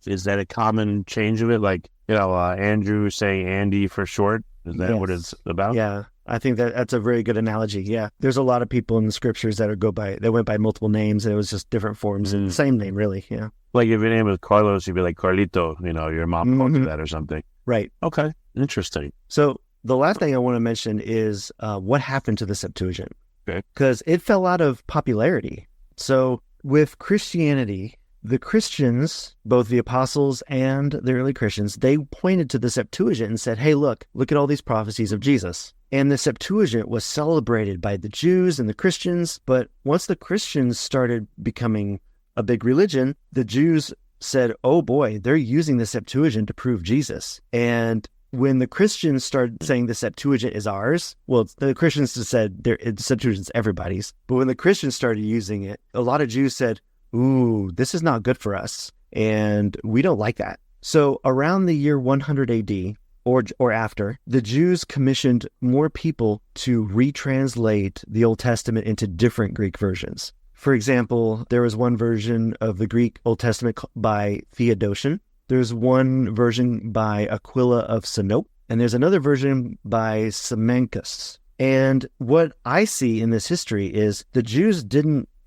Is that a common change of it? Andrew saying Andy for short? Is that what it's about? Yeah, I think that's a very good analogy. Yeah, there's a lot of people in the scriptures that went by multiple names, and it was just different forms and the same name, really. Yeah. Like if your name was Carlos, you'd be like Carlito. Your mom called you that or something. Right. Okay. Interesting. So the last thing I want to mention is what happened to the Septuagint. Okay. Because it fell out of popularity. So with Christianity, the Christians, both the apostles and the early Christians, they pointed to the Septuagint and said, hey, look at all these prophecies of Jesus. And the Septuagint was celebrated by the Jews and the Christians. But once the Christians started becoming a big religion, the Jews said, oh boy, they're using the Septuagint to prove Jesus. And when the Christians started saying the Septuagint is ours, well, the Christians just said the Septuagint's everybody's. But when the Christians started using it, a lot of Jews said, ooh, this is not good for us, and we don't like that. So around the year 100 AD, or after, the Jews commissioned more people to retranslate the Old Testament into different Greek versions. For example, there was one version of the Greek Old Testament by Theodotion. There's one version by Aquila of Sinope, and there's another version by Simancus. And what I see in this history is the Jews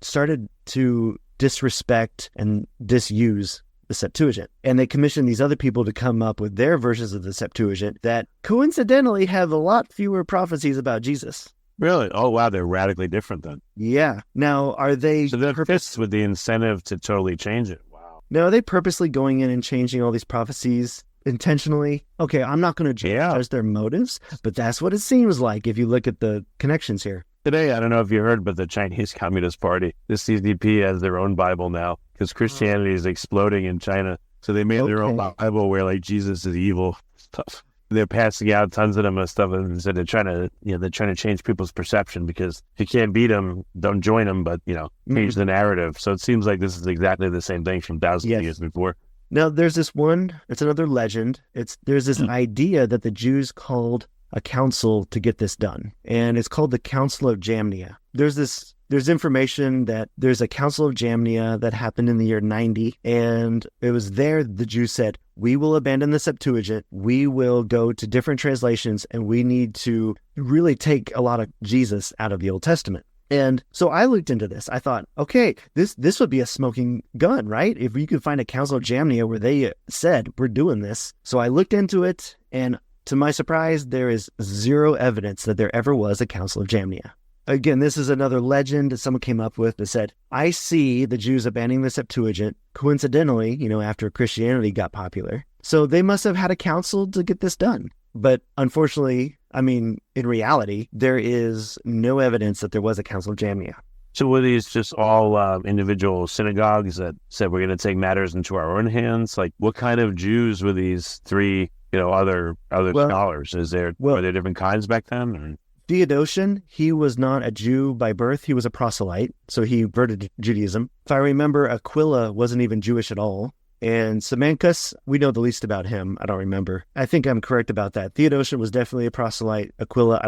started to disrespect and disuse the Septuagint. And they commissioned these other people to come up with their versions of the Septuagint that coincidentally have a lot fewer prophecies about Jesus. Really? Oh, wow. They're radically different then. Yeah. Now, are they... So that fits with the incentive to totally change it. Wow. Now, are they purposely going in and changing all these prophecies intentionally? Okay, I'm not going to judge their motives, but that's what it seems like if you look at the connections here. Today, I don't know if you heard, but the Chinese Communist Party, the CCP, has their own Bible now because Christianity is exploding in China. So they made their own Bible where like Jesus is evil stuff. They're passing out tons of them and stuff, and so they're trying to change people's perception because if you can't beat them, don't join them, but change the narrative. So it seems like this is exactly the same thing from thousands of years before. Now there's this one. It's another legend. There's this idea that the Jews called a council to get this done, and it's called the Council of Jamnia. There's information that there's a Council of Jamnia that happened in the year 90, and it was there the Jews said, we will abandon the Septuagint, we will go to different translations, and we need to really take a lot of Jesus out of the Old Testament. And so I looked into this. I thought, okay, this would be a smoking gun, right? If you could find a Council of Jamnia where they said, we're doing this. So I looked into it, and to my surprise, there is zero evidence that there ever was a Council of Jamnia. Again, this is another legend that someone came up with that said, I see the Jews abandoning the Septuagint, coincidentally, after Christianity got popular. So they must have had a council to get this done. But unfortunately, in reality, there is no evidence that there was a Council of Jamnia. So were these just all individual synagogues that said we're going to take matters into our own hands? Like what kind of Jews were these three, other scholars? Are there different kinds back then? Or? Theodotion, he was not a Jew by birth. He was a proselyte, so he converted to Judaism. If I remember, Aquila wasn't even Jewish at all. And Symmachus, we know the least about him. I don't remember. I think I'm correct about that. Theodotion was definitely a proselyte. Aquila,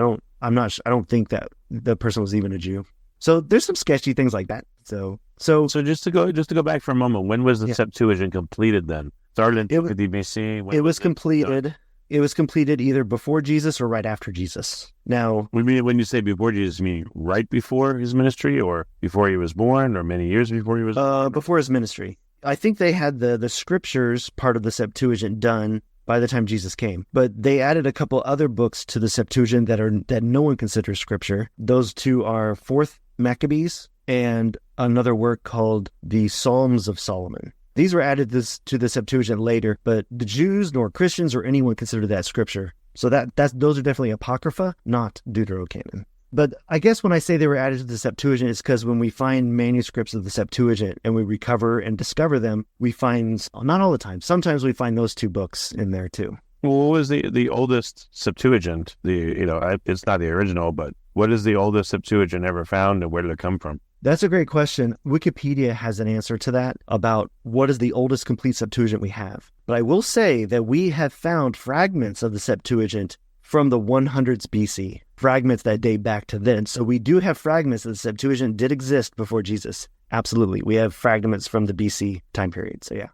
I don't think that the person was even a Jew. So there's some sketchy things like that. So just to go back for a moment, when was the Septuagint completed then? Started in 50 BC? It was completed. It was completed either before Jesus or right after Jesus. Now, when you say before Jesus, you mean right before his ministry, or before he was born, or many years before he was born? Before his ministry. I think they had the scriptures part of the Septuagint done by the time Jesus came, but they added a couple other books to the Septuagint that no one considers scripture. Those two are 4th Maccabees and another work called the Psalms of Solomon. These were added to the Septuagint later, but the Jews nor Christians or anyone considered that scripture. So those are definitely Apocrypha, not Deuterocanon. But I guess when I say they were added to the Septuagint, it's because when we find manuscripts of the Septuagint and we recover and discover them, we find, not all the time, sometimes we find those two books in there too. Well, what was the oldest Septuagint? It's not the original, but what is the oldest Septuagint ever found, and where did it come from? That's a great question. Wikipedia has an answer to that about what is the oldest complete Septuagint we have. But I will say that we have found fragments of the Septuagint from the 100s BC, fragments that date back to then. So we do have fragments that the Septuagint did exist before Jesus. Absolutely. We have fragments from the BC time period. So yeah.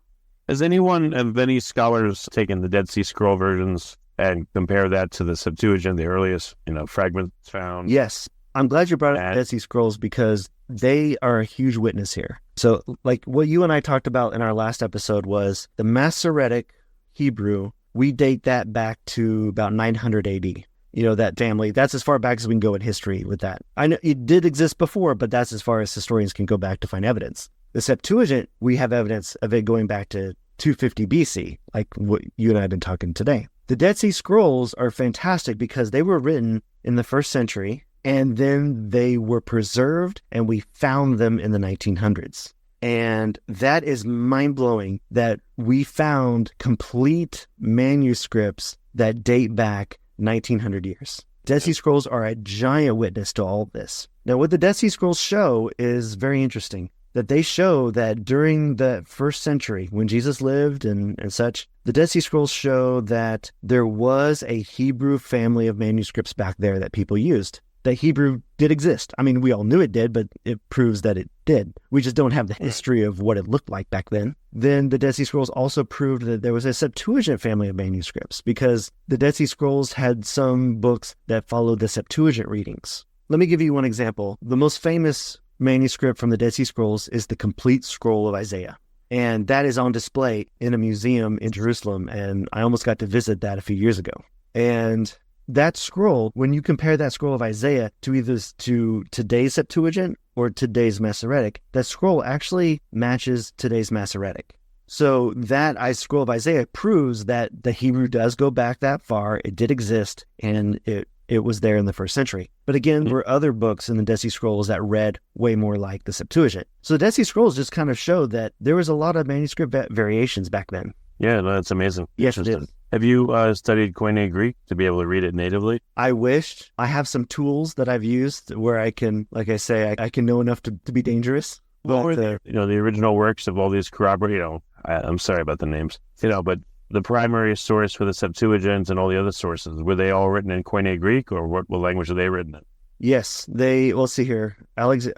Has any scholars taken the Dead Sea Scroll versions and compare that to the Septuagint, the earliest, fragments found? Yes. I'm glad you brought up Dead Sea Scrolls because they are a huge witness here. So like what you and I talked about in our last episode was the Masoretic Hebrew. We date that back to about 900 AD. That family, that's as far back as we can go in history with that. I know it did exist before, but that's as far as historians can go back to find evidence. The Septuagint, we have evidence of it going back to 250 BC, like what you and I have been talking today. The Dead Sea Scrolls are fantastic because they were written in the 1st century, and then they were preserved, and we found them in the 1900s. And that is mind-blowing that we found complete manuscripts that date back 1900 years. Dead Sea Scrolls are a giant witness to all of this. Now, what the Dead Sea Scrolls show is very interesting, that they show that during the 1st century, when Jesus lived and such, the Dead Sea Scrolls show that there was a Hebrew family of manuscripts back there that people used. that Hebrew did exist. I mean, we all knew it did, but it proves that it did. We just don't have the history of what it looked like back then. Then the Dead Sea Scrolls also proved that there was a Septuagint family of manuscripts, because the Dead Sea Scrolls had some books that followed the Septuagint readings. Let me give you one example. The most famous manuscript from the Dead Sea Scrolls is the complete scroll of Isaiah. And that is on display in a museum in Jerusalem. And I almost got to visit that a few years ago. And that scroll, when you compare that scroll of Isaiah to either to today's Septuagint or today's Masoretic, that scroll actually matches today's Masoretic. So that scroll of Isaiah proves that the Hebrew does go back that far. It did exist, and it was there in the first century. But again, there were other books in the Dead Sea Scrolls that read way more like the Septuagint. So the Dead Sea Scrolls just kind of showed that there was a lot of manuscript variations back then. Yeah, no, that's amazing. Yes, it is. Have you studied Koine Greek to be able to read it natively? I wished. I have some tools that I've used where I can, like I say, I can know enough to be dangerous. What were the original works of all these I'm sorry about the names, but the primary source for the Septuagint and all the other sources, were they all written in Koine Greek, or what language are they written in? Yes, we'll see here.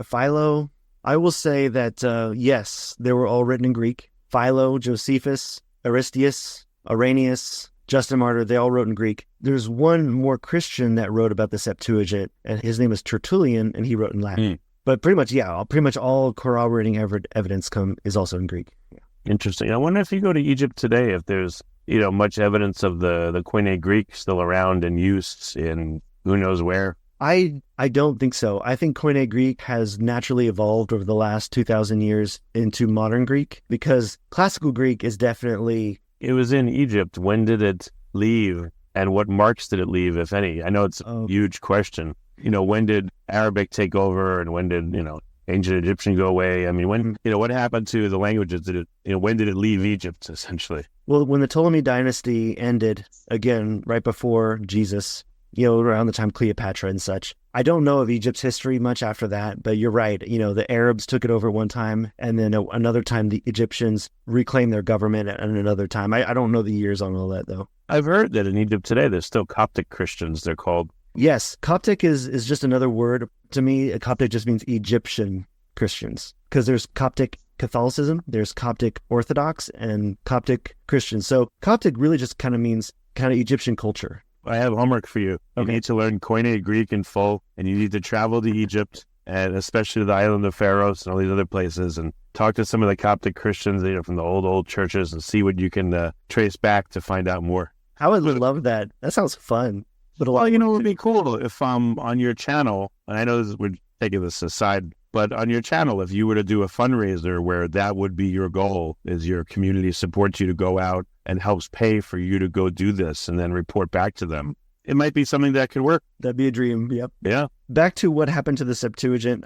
Philo, I will say that, yes, they were all written in Greek. Philo, Josephus, Aristeas, Irenaeus, Justin Martyr, they all wrote in Greek. There's one more Christian that wrote about the Septuagint, and his name is Tertullian, and he wrote in Latin. But pretty much all corroborating evidence is also in Greek. Yeah. Interesting. I wonder if you go to Egypt today, if there's much evidence of the Koine Greek still around and used in who knows where. I don't think so. I think Koine Greek has naturally evolved over the last 2,000 years into modern Greek, because classical Greek is definitely... It was in Egypt. When did it leave, and what marks did it leave, if any? I know it's a huge question. When did Arabic take over, and when did, ancient Egyptian go away? I mean, when, what happened to the languages? When did it leave Egypt, essentially? Well, when the Ptolemy dynasty ended, again, right before Jesus, around the time Cleopatra and such. I don't know of Egypt's history much after that, but you're right. The Arabs took it over one time, and then another time the Egyptians reclaimed their government, and another time. I don't know the years on all that, though. I've heard that in Egypt today, there's still Coptic Christians, they're called. Yes, Coptic is just another word. To me, Coptic just means Egyptian Christians, because there's Coptic Catholicism, there's Coptic Orthodox, and Coptic Christians. So Coptic really just kind of means Egyptian culture. I have homework for you. Okay. You need to learn Koine Greek in full, and you need to travel to Egypt, and especially to the island of Pharos and all these other places, and talk to some of the Coptic Christians from the old churches, and see what you can trace back to find out more. I would love that. That sounds fun. But it would be cool if on your channel, and I know we're taking this aside, but on your channel, if you were to do a fundraiser where that would be your goal, is your community supports you to go out and helps pay for you to go do this and then report back to them, it might be something that could work. That'd be a dream. Yep. Yeah. Back to what happened to the Septuagint.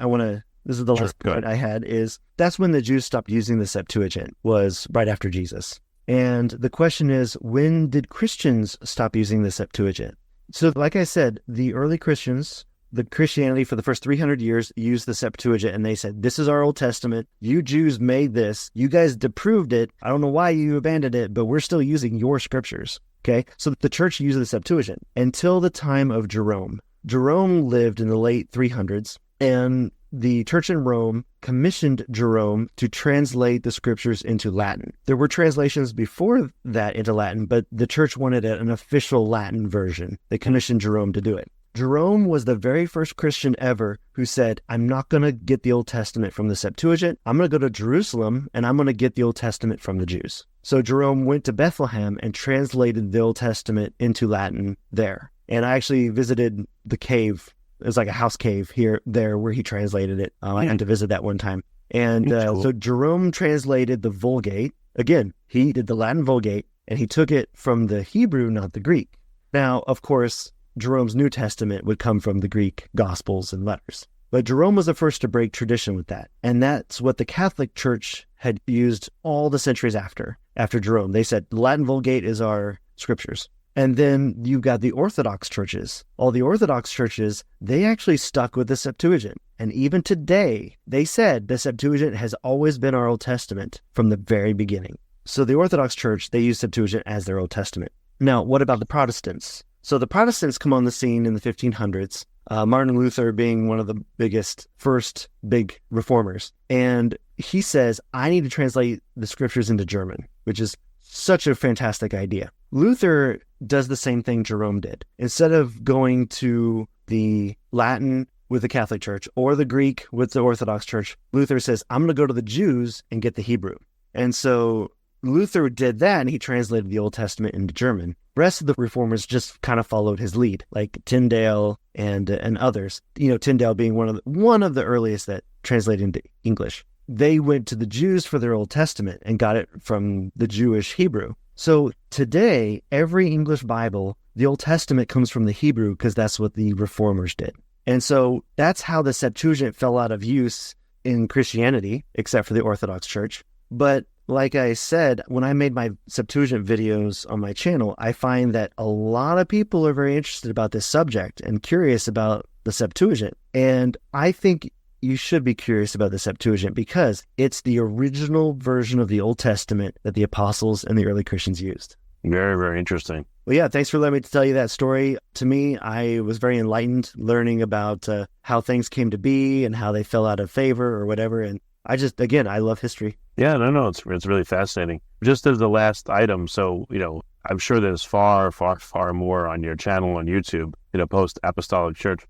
This is the last point I had, is that's when the Jews stopped using the Septuagint, was right after Jesus. And the question is, when did Christians stop using the Septuagint? So like I said, the early Christians, the Christianity for the first 300 years used the Septuagint, and they said, this is our Old Testament. You Jews made this. You guys disproved it. I don't know why you abandoned it, but we're still using your scriptures. Okay? So the church used the Septuagint until the time of Jerome. Jerome lived in the late 300s, and the church in Rome commissioned Jerome to translate the scriptures into Latin. There were translations before that into Latin, but the church wanted an official Latin version. They commissioned Jerome to do it. Jerome was the very first Christian ever who said, I'm not going to get the Old Testament from the Septuagint. I'm going to go to Jerusalem, and I'm going to get the Old Testament from the Jews. So Jerome went to Bethlehem and translated the Old Testament into Latin there. And I actually visited the cave. It was like a house cave there where he translated it. I had to visit that one time. And so Jerome translated the Vulgate. Again, he did the Latin Vulgate, and he took it from the Hebrew, not the Greek. Now, of course, Jerome's New Testament would come from the Greek Gospels and letters. But Jerome was the first to break tradition with that. And that's what the Catholic Church had used all the centuries after Jerome. They said, the Latin Vulgate is our scriptures. And then you've got the Orthodox churches. All the Orthodox churches, they actually stuck with the Septuagint. And even today, they said the Septuagint has always been our Old Testament from the very beginning. So the Orthodox Church, they use Septuagint as their Old Testament. Now, what about the Protestants? So the Protestants come on the scene in the 1500s. Martin Luther being one of the first big reformers. And he says, I need to translate the scriptures into German, which is such a fantastic idea. Luther does the same thing Jerome did. Instead of going to the Latin with the Catholic Church or the Greek with the Orthodox Church, Luther says, I'm going to go to the Jews and get the Hebrew. And so Luther did that, and he translated the Old Testament into German. The rest of the reformers just kind of followed his lead, like Tyndale and others. Tyndale being one of the earliest that translated into English. They went to the Jews for their Old Testament and got it from the Jewish Hebrew. So today, every English Bible, the Old Testament comes from the Hebrew because that's what the reformers did. And so that's how the Septuagint fell out of use in Christianity, except for the Orthodox Church. But like I said, when I made my Septuagint videos on my channel, I find that a lot of people are very interested about this subject and curious about the Septuagint. And I think you should be curious about the Septuagint because it's the original version of the Old Testament that the apostles and the early Christians used. Very, very interesting. Well, yeah, thanks for letting me tell you that story. To me, I was very enlightened learning about how things came to be and how they fell out of favor or whatever. And I love history. Yeah, no, it's really fascinating. Just as the last item, so, I'm sure there's far, far, far more on your channel on YouTube, Post-Apostolic Church.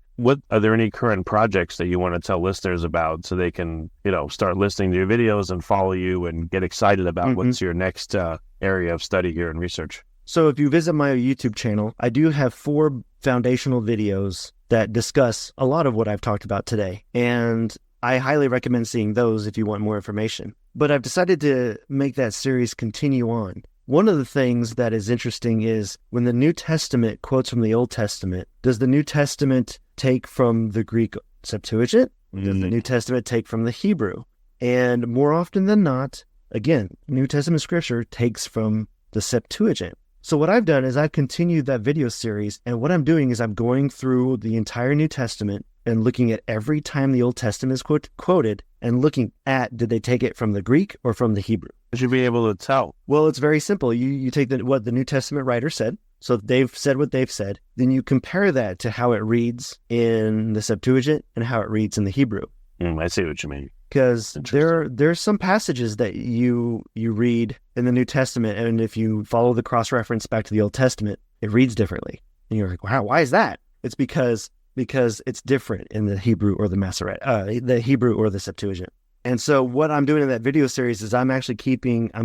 Are there any current projects that you want to tell listeners about so they can, start listening to your videos and follow you and get excited about what's your next area of study here and research? So if you visit my YouTube channel, I do have 4 foundational videos that discuss a lot of what I've talked about today. And I highly recommend seeing those if you want more information. But I've decided to make that series continue on. One of the things that is interesting is when the New Testament quotes from the Old Testament, does the New Testament take from the Greek Septuagint? Does the New Testament take from the Hebrew? And more often than not, again, New Testament scripture takes from the Septuagint. So what I've done is I've continued that video series, and what I'm doing is I'm going through the entire New Testament and looking at every time the Old Testament is quoted and looking at, did they take it from the Greek or from the Hebrew? You should be able to tell. Well, it's very simple. You take what the New Testament writer said. So they've said what they've said. Then you compare that to how it reads in the Septuagint and how it reads in the Hebrew. I see what you mean. Because there's some passages that you read in the New Testament, and if you follow the cross-reference back to the Old Testament, it reads differently. And you're like, wow, why is that? It's because it's different in the Hebrew or the Hebrew or the Septuagint. And so what I'm doing in that video series is I'm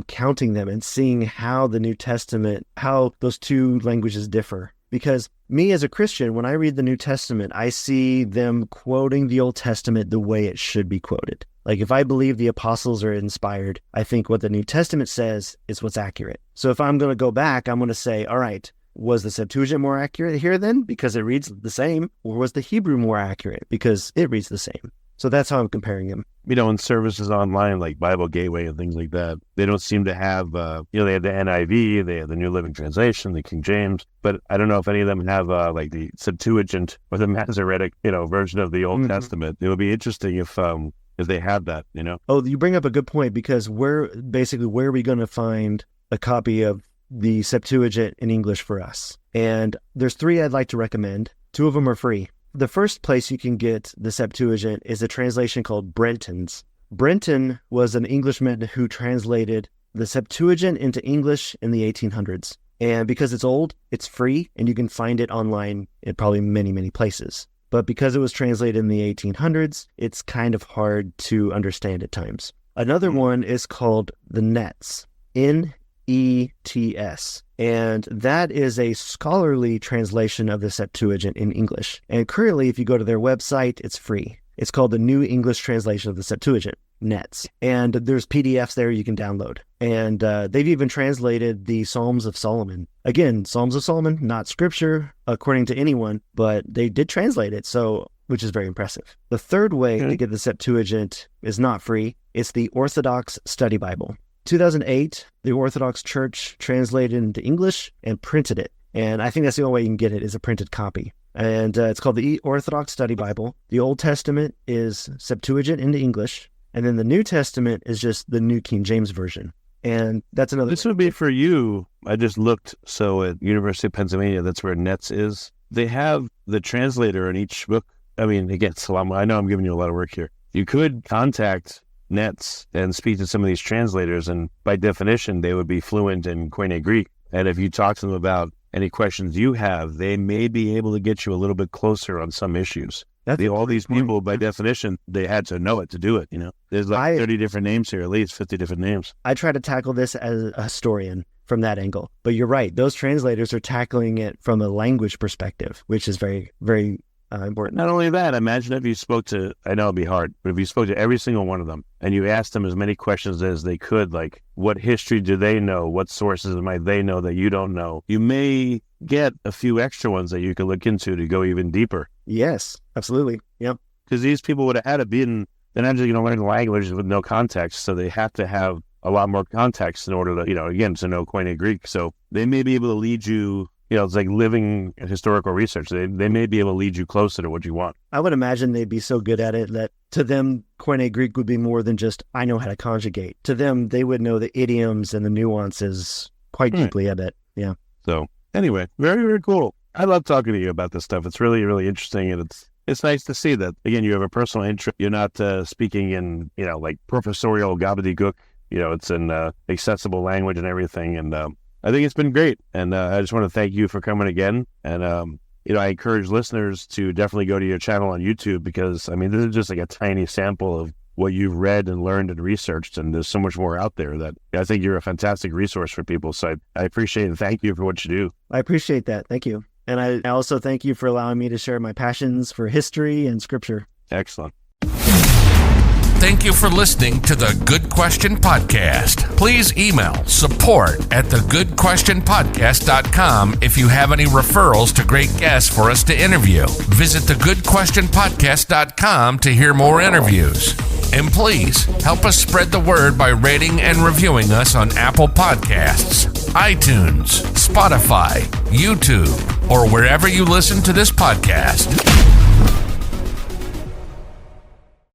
counting them and seeing how the New Testament, how those two languages differ. Because me as a Christian, when I read the New Testament, I see them quoting the Old Testament the way it should be quoted. Like if I believe the apostles are inspired, I think what the New Testament says is what's accurate. So if I'm going to go back, I'm going to say, all right, was the Septuagint more accurate here then because it reads the same? Or was the Hebrew more accurate because it reads the same? So that's how I'm comparing them. In services online like Bible Gateway and things like that, they don't seem to have, they have the NIV, they have the New Living Translation, the King James, but I don't know if any of them have like the Septuagint or the Masoretic, version of the Old Testament. It would be interesting if they had that, Oh, you bring up a good point because where are we going to find a copy of the Septuagint in English for us? And there's 3 I'd like to recommend. 2 of them are free. The first place you can get the Septuagint is a translation called Brenton's. Brenton was an Englishman who translated the Septuagint into English in the 1800s. And because it's old, it's free, and you can find it online in probably many, many places. But because it was translated in the 1800s, it's kind of hard to understand at times. Another one is called the Nets, Nets. And that is a scholarly translation of the Septuagint in English. And currently, if you go to their website, it's free. It's called the New English Translation of the Septuagint, Nets. And there's PDFs there you can download. And they've even translated the Psalms of Solomon. Again, Psalms of Solomon, not scripture, according to anyone, but they did translate it, which is very impressive. The third way to get the Septuagint is not free. It's the Orthodox Study Bible. 2008, the Orthodox Church translated it into English and printed it. And I think that's the only way you can get it is a printed copy. And it's called the Orthodox Study Bible. The Old Testament is Septuagint into English. And then the New Testament is just the New King James Version. And that's another. This would be for you. I just looked. So at University of Pennsylvania, that's where Nets is. they have the translator in each book. I mean, it gets a lot more. I know I'm giving you a lot of work here. You could contact Nets and speak to some of these translators, and by definition, they would be fluent in Koine Greek. And if you talk to them about any questions you have, they may be able to get you a little bit closer on some issues. All these people, by definition, they had to know it to do it. There's like 30 different names here, at least 50 different names. I try to tackle this as a historian from that angle. But you're right. Those translators are tackling it from a language perspective, which is very, very important. Not only that, imagine if you spoke to, I know it'd be hard, but if you spoke to every single one of them and you asked them as many questions as they could, like what history do they know? What sources might they know that you don't know? You may get a few extra ones that you could look into to go even deeper. Yes, absolutely. Yep. Because these people would have had to be they're not just going to learn the language with no context. So they have to have a lot more context in order to, again, to know Koine Greek. So they may be able to lead you, it's like living historical research. They may be able to lead you closer to what you want. I would imagine they'd be so good at it that to them, Koine Greek would be more than just, I know how to conjugate. To them, they would know the idioms and the nuances quite deeply, I bet. Yeah. So anyway, very, very cool. I love talking to you about this stuff. It's really, really interesting. And it's nice to see that, again, you have a personal interest. You're not speaking in, like professorial gobbledygook. It's in accessible language and everything. And I think it's been great. And I just want to thank you for coming again. And, I encourage listeners to definitely go to your channel on YouTube because, this is just like a tiny sample of what you've read and learned and researched. And there's so much more out there that I think you're a fantastic resource for people. So I appreciate and thank you for what you do. I appreciate that. Thank you. And I also thank you for allowing me to share my passions for history and scripture. Excellent. Thank you for listening to the Good Question Podcast. Please email support@thegoodquestionpodcast.com if you have any referrals to great guests for us to interview. Visit thegoodquestionpodcast.com to hear more interviews. And please help us spread the word by rating and reviewing us on Apple Podcasts, iTunes, Spotify, YouTube, or wherever you listen to this podcast.